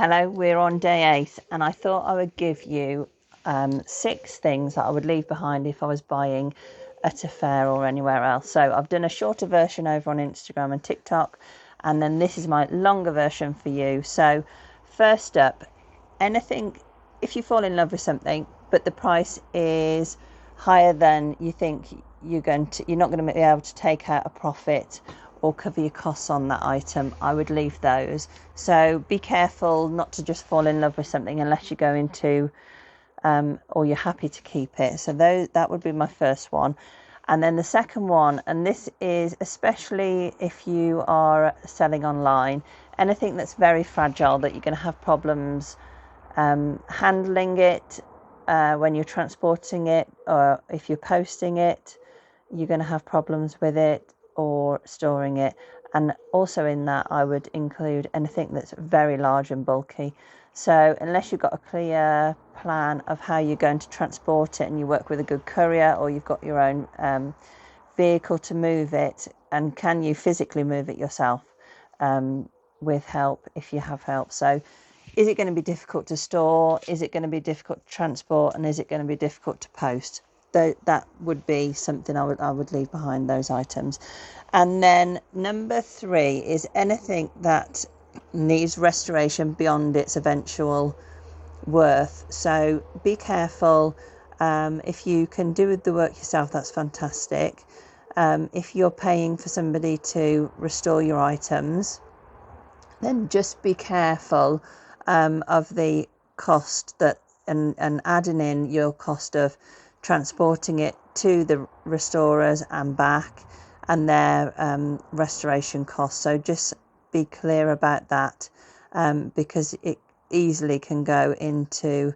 Hello, we're on day 8 and I thought I would give you 6 things that I would leave behind if I was buying at a fair or anywhere else. So I've done a shorter version over on Instagram and TikTok, and then this is my longer version for you. So first up, anything, if you fall in love with something but the price is higher than you think you're not going to be able to take out a profit or cover your costs on that item, I would leave those. So be careful not to just fall in love with something unless you go into or you're happy to keep it. So that would be my first one. And then the second one, and this is especially if you are selling online, anything that's very fragile that you're going to have problems handling it when you're transporting it, or if you're posting it, you're going to have problems with it, or storing it. And also in that I would include anything that's very large and bulky. So unless you've got a clear plan of how you're going to transport it and you work with a good courier, or you've got your own vehicle to move it, and can you physically move it yourself with help if you have help. So is it going to be difficult to store? Is it going to be difficult to transport? And is it going to be difficult to post? That would be something I would leave behind, those items. And then number 3 is anything that needs restoration beyond its eventual worth. So be careful. If you can do the work yourself, that's fantastic. If you're paying for somebody to restore your items, then just be careful of the cost and adding in your cost of transporting it to the restorers and back, and their restoration costs. So just be clear about that, because it easily can go into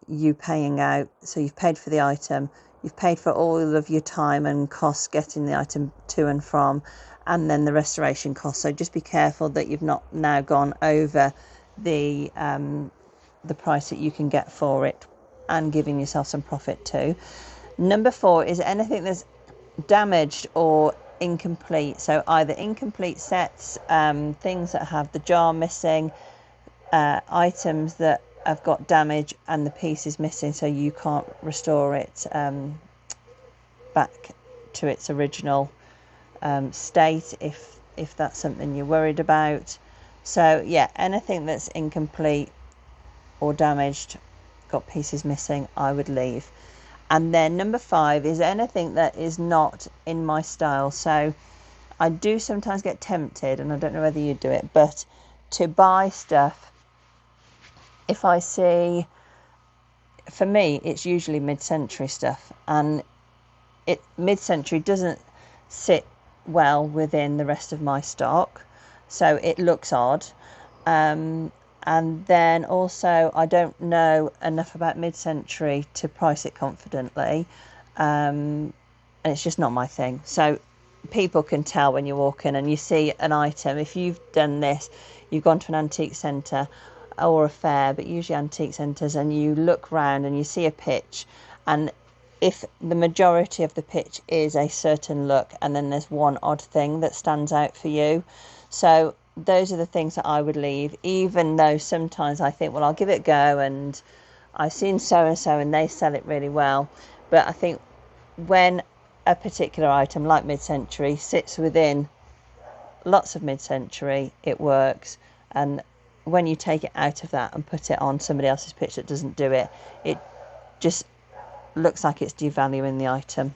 you paying out. So you've paid for the item, you've paid for all of your time and costs getting the item to and from, and then the restoration costs. So just be careful that you've not now gone over the price that you can get for it, and giving yourself some profit too. Number 4 is anything that's damaged or incomplete. So either incomplete sets, things that have the jar missing, items that have got damage and the piece is missing, so you can't restore it back to its original state if that's something you're worried about. So yeah, anything that's incomplete or damaged, got pieces missing, I would leave. And then number 5 is anything that is not in my style. So I do sometimes get tempted, and I don't know whether you do it, but to buy stuff if I see, for me it's usually mid-century stuff, and mid-century doesn't sit well within the rest of my stock, so it looks odd. And then also I don't know enough about mid-century to price it confidently, and it's just not my thing. So people can tell when you walk in and you see an item. If you've done this, you've gone to an antique centre or a fair, but usually antique centres, and you look round and you see a pitch, and if the majority of the pitch is a certain look, and then there's one odd thing that stands out for you. So those are the things that I would leave, even though sometimes I think, well, I'll give it a go, and I've seen so and so and they sell it really well. But I think when a particular item like mid-century sits within lots of mid-century, it works. And when you take it out of that and put it on somebody else's pitch that doesn't do it, it just looks like it's devaluing the item,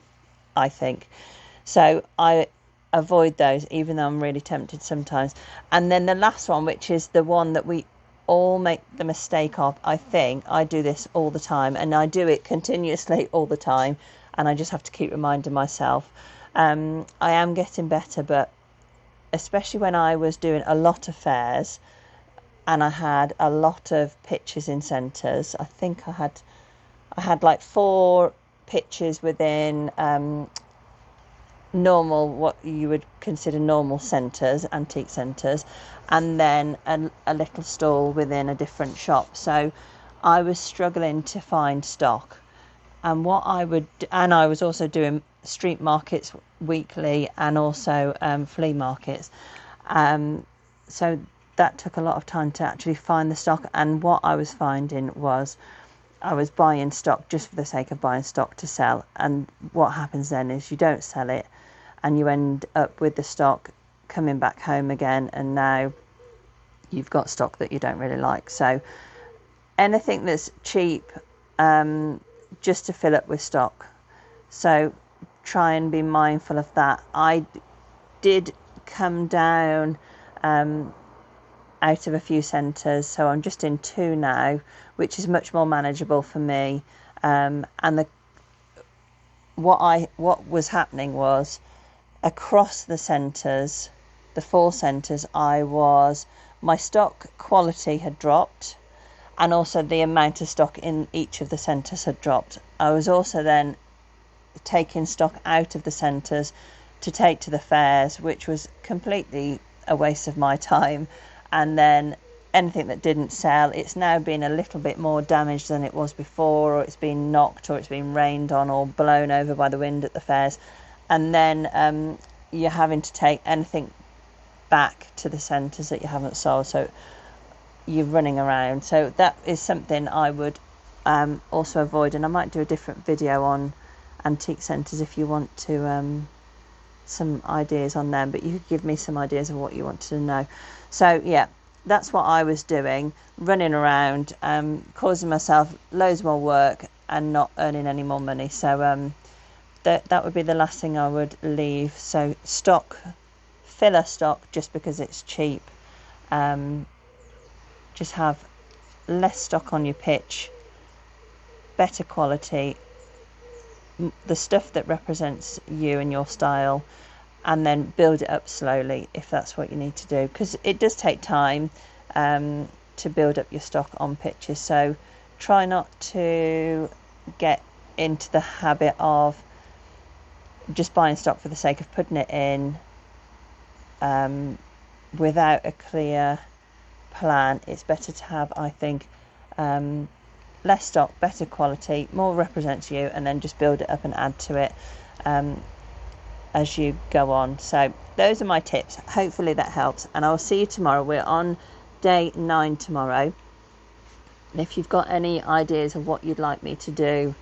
I think. So I avoid those, even though I'm really tempted sometimes. And then the last one, which is the one that we all make the mistake of, I think I do this all the time, and I do it continuously all the time, and I just have to keep reminding myself. I am getting better, but especially when I was doing a lot of fairs and I had a lot of pitches in centres, I think I had like 4 pitches within normal, what you would consider normal centres, antique centres, and then a little stall within a different shop. So I was struggling to find stock, and I was also doing street markets weekly and also flea markets. So that took a lot of time to actually find the stock. And what I was finding was I was buying stock just for the sake of buying stock to sell. And what happens then is you don't sell it and you end up with the stock coming back home again, and now you've got stock that you don't really like. So anything that's cheap, just to fill up with stock. So try and be mindful of that. I did come down out of a few centres, so I'm just in 2 now, which is much more manageable for me. And what was happening was, across the centres, the 4 centres, my stock quality had dropped, and also the amount of stock in each of the centres had dropped. I was also then taking stock out of the centres to take to the fairs, which was completely a waste of my time. And then anything that didn't sell, it's now been a little bit more damaged than it was before, or it's been knocked, or it's been rained on, or blown over by the wind at the fairs. And then you're having to take anything back to the centres that you haven't sold, so you're running around. So that is something I would also avoid, and I might do a different video on antique centres if you want to some ideas on them, but you could give me some ideas of what you wanted to know. So yeah, that's what I was doing, running around, causing myself loads more work and not earning any more money. So that would be the last thing I would leave. So stock, filler stock, just because it's cheap. Just have less stock on your pitch, better quality, the stuff that represents you and your style, and then build it up slowly if that's what you need to do, because it does take time to build up your stock on pitches. So try not to get into the habit of just buying stock for the sake of putting it in without a clear plan. It's better to have, I think, less stock, better quality, more represents you, and then just build it up and add to it as you go on. So those are my tips. Hopefully that helps, and I'll see you tomorrow. We're on day 9 tomorrow, and if you've got any ideas of what you'd like me to do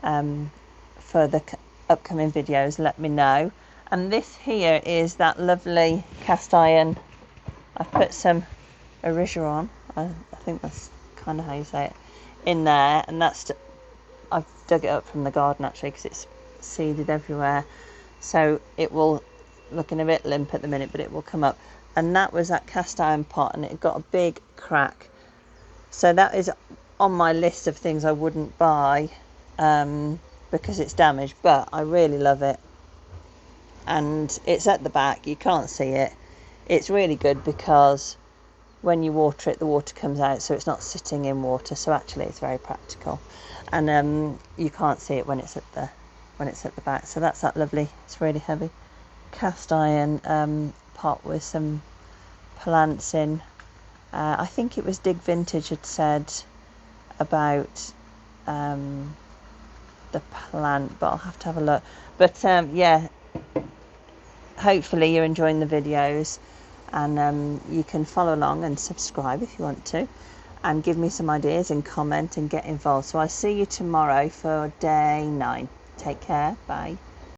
for the upcoming videos, let me know. And this here is that lovely cast iron. I've put some erasure on, I think that's kind of how you say it, in there, and I've dug it up from the garden actually, because it's seeded everywhere, so it will looking a bit limp at the minute, but it will come up. And that was that cast iron pot, and it got a big crack, so that is on my list of things I wouldn't buy because it's damaged, but I really love it. And it's at the back, you can't see it. It's really good because when you water it, the water comes out, so it's not sitting in water. So actually, it's very practical, and you can't see it when it's at the back. So that's that lovely. It's really heavy cast iron pot with some plants in. I think it was Dig Vintage had said about the plant, but I'll have to have a look. But yeah, hopefully you're enjoying the videos. And you can follow along and subscribe if you want to, and give me some ideas and comment and get involved. So I'll see you tomorrow for day 9. Take care. Bye.